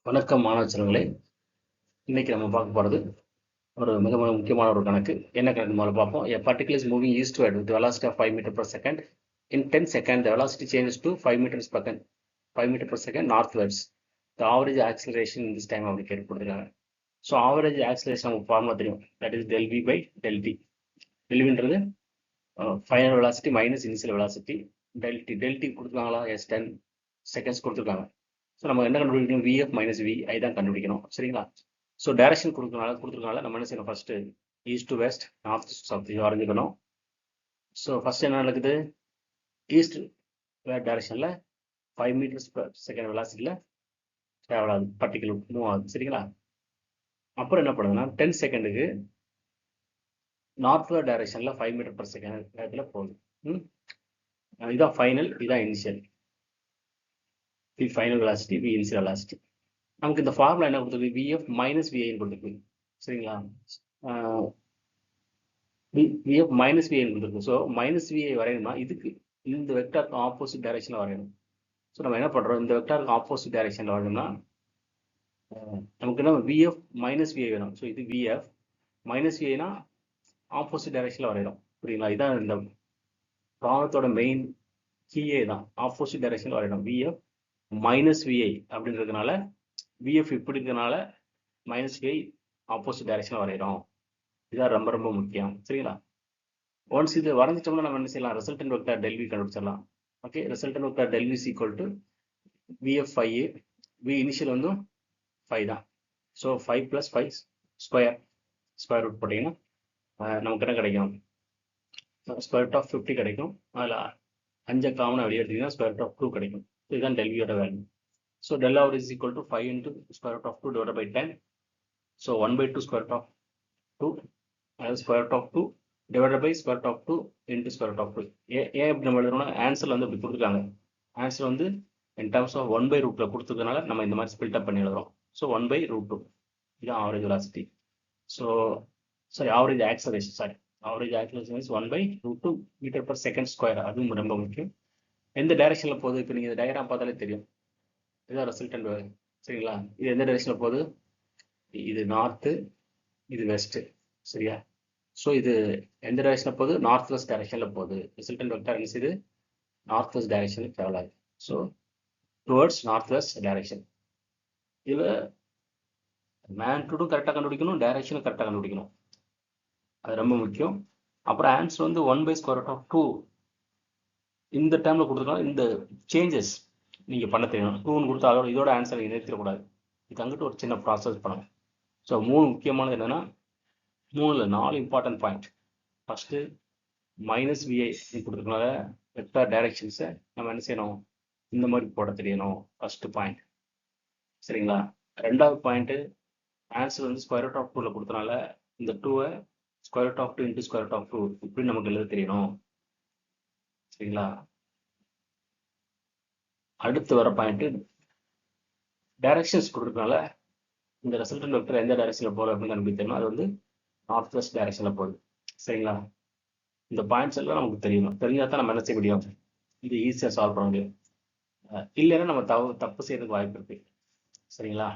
வணக்கம் மாணவ செல்வங்களே. இன்னைக்கு நம்ம பார்க்க போகிறது ஒரு மிக மிக முக்கியமான ஒரு கணக்கு. என்ன கணக்கு முதல்ல பார்ப்போம். A particle is moving eastward with the velocity of 5 meter per second. In 10 seconds, the velocity changes to 5 meters per second, 5 meter per second northwards. The average acceleration in this time அப்படி கேட்டு கொடுத்துருக்காங்க. So average acceleration நமக்கு formula தெரியும். That is del v by del t. del vன்றது final velocity minus initial velocity. del t கொடுத்துருக்காங்களா? Yes 10 seconds கொடுத்துருக்காங்க. So நம்ம என்ன கண்டுபிடிக்கணும்? விஎஃப் மைனஸ் விஐ தான் கண்டுபிடிக்கணும். சரிங்களா? ஸோ டைரக்ஷன் கொடுத்துருக்கனால நம்ம என்ன செய்யணும்? First east to west, north to south வரைஞ்சிக்கணும். ஸோ ஃபர்ஸ்ட் என்ன நடக்குது? ஈஸ்ட் டைரக்ஷனில் 5 meters per second வெலாசிட்டியில் ட்ராவல் ஆகுது, பார்ட்டிகல் மூவ் ஆகுது. சரிங்களா? அப்புறம் என்ன பண்ணுதுன்னா 10 செகண்டுக்கு நார்த்வேர்ட் டைரக்ஷனில் 5 meter per second நேரத்தில் போகுது. இதுதான் ஃபைனல், இதுதான் initial. V final velocity, V initial velocity. நமக்கு இந்த ஃபார்முலா என்ன கொடுத்துருக்கு? Vf minus Vi கொடுத்துருக்கு. சரிங்களா? Vf minus Vi கொடுத்துருக்கு. ஸோ மைனஸ் Vi வரையணும்னா இதுக்கு இந்த வெக்டாருக்கு ஆப்போசிட் டைரக்ஷனில் வரையணும். ஸோ நம்ம என்ன பண்ணுறோம்? இந்த வெக்டாருக்கு ஆப்போசிட் டைரக்ஷனில் வரையணும்னா நமக்கு என்ன Vf மைனஸ் Vi வேணும். ஸோ இது Vf மைனஸ் Viனா ஆப்போசிட் டைரக்ஷனில் வரையணும். புரியுங்களா? இதுதான் இந்த ப்ராப்ளத்தோட மெயின் கீயே தான். ஆப்போசிட் டைரக்ஷனில் வரையணும். Vf மைனஸ் விஐ அப்படின்றதுனால விஎஃப் இப்படி இருக்கிறதுனால மைனஸ் விஐ ஆப்போசிட் டைரக்ஷனில் வரைகிறோம். இதுதான் ரொம்ப ரொம்ப முக்கியம். சரிங்களா? ஒன்ஸ் இது வரைஞ்சிட்டோம்னா நம்ம என்ன செய்யலாம்? ரிசல்டன்ட் வெக்டார் டெல்வி கண்டுபிடிச்சிடலாம். Okay, resultant vector del v is equal to VF 5 V initial வந்து 5 தான். ஸோ 5 + 5 ஸ்கொயர் ரூட் போட்டிங்கன்னா நமக்கு என்ன கிடைக்கும்? ஸ்கொயர் ரூட் ஆஃப் 50 கிடைக்கும். அதில் 5 காமனாக வெளியே எடுத்தீங்கன்னா ஸ்கொயர் ரூட் ஆஃப் 2 கிடைக்கும். இதுதான் del v ஓட value. So del r is equal to 5 into square root of 2 divided by 10. So 1/2 square root of 2 அதாவது square root of 2 divided by square root of 2 into square root of 2. ஏன் இப்படி நம்ம எழுதுறோம்னா answer வந்து இப்படி கொடுத்துருக்காங்க. Answer வந்து in terms of 1/√ல கொடுத்துருக்கனால நம்ம இந்த மாதிரி ஸ்பில்ட் அப் பண்ணி எழுதுறோம். ஸோ 1/√2 இதுதான் average velocity. So average acceleration is 1/√2 metre per second square. அதுவும் ரொம்ப முக்கியம். எந்த டைரக்ஷனில் போகுது? இப்போ நீங்கள் இந்த டயக்ராம் பார்த்தாலே தெரியும். இதுதான் ரிசல்டன்ட் வேல்யூ. சரிங்களா? இது எந்த டைரக்ஷனில் போகுது? இது நார்த்து, இது வெஸ்ட்டு. சரியா? ஸோ இது எந்த டைரக்ஷனில் போகுது? நார்த் வெஸ்ட் டைரக்ஷனில் போகுது. ரிசல்டன்ட் வெக்டார் என்ன செய்யுது? நார்த் வெஸ்ட் டைரக்ஷனில் ட்ராவல் ஆகுது. So towards north west direction. இதில் மேக்னிடியூடும் கரெக்டாக கண்டுபிடிக்கணும், டைரக்ஷனும் கரெக்டாக கண்டுபிடிக்கணும். அது ரொம்ப முக்கியம். அப்புறம் ஆன்சர் வந்து 1/√2 இந்த டைமில் கொடுத்துருக்கோம். இந்த சேஞ்சஸ் நீங்கள் பண்ண தெரியணும். 2ன்னு கொடுத்தா இதோட ஆன்சர் நீங்கள் நிறுத்திடக்கூடாது. இது அங்கிட்டு ஒரு சின்ன ப்ராசஸ் பண்ணணும். ஸோ 3 முக்கியமானது என்னென்னா 3ல் 4 important point. First minus VI கொடுத்துருக்கனால வெக்டார் டைரக்ஷன்ஸை நம்ம என்ன செய்யணும்? இந்த மாதிரி போட தெரியணும். First point. சரிங்களா? ரெண்டாவது பாயிண்ட்டு ஆன்சர் வந்து ஸ்கொயர் ரூட் ஆஃப் 2ல் கொடுத்தனால இந்த 2வை square root of 2 into square root of 2 இப்படி நமக்கு எழுத தெரியணும். சரிங்களா? அடுத்து வர பாயிண்ட் டைரக்ஷன்ஸ் கொடுக்கறதுனால இந்த ரிசல்டன்ட் வெக்டர் எந்த டைரக்ஷனில் போகுது அப்படின்னு கண்டுபிடிச்சோம்னா அது வந்து நார்த் வெஸ்ட் டைரக்ஷனில் போகுது. சரிங்களா? இந்த பாயிண்ட்ஸ் எல்லாம் நமக்கு தெரியணும். தெரிஞ்சால் தான் நம்ம என்ன செய்ய முடியும்? இது ஈஸியாக சால்வ் பண்ண முடியும். இல்லைன்னா நம்ம தப்பு செய்யறதுக்கு வாய்ப்பு இருக்கு. சரிங்களா?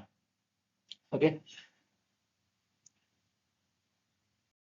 ஓகே.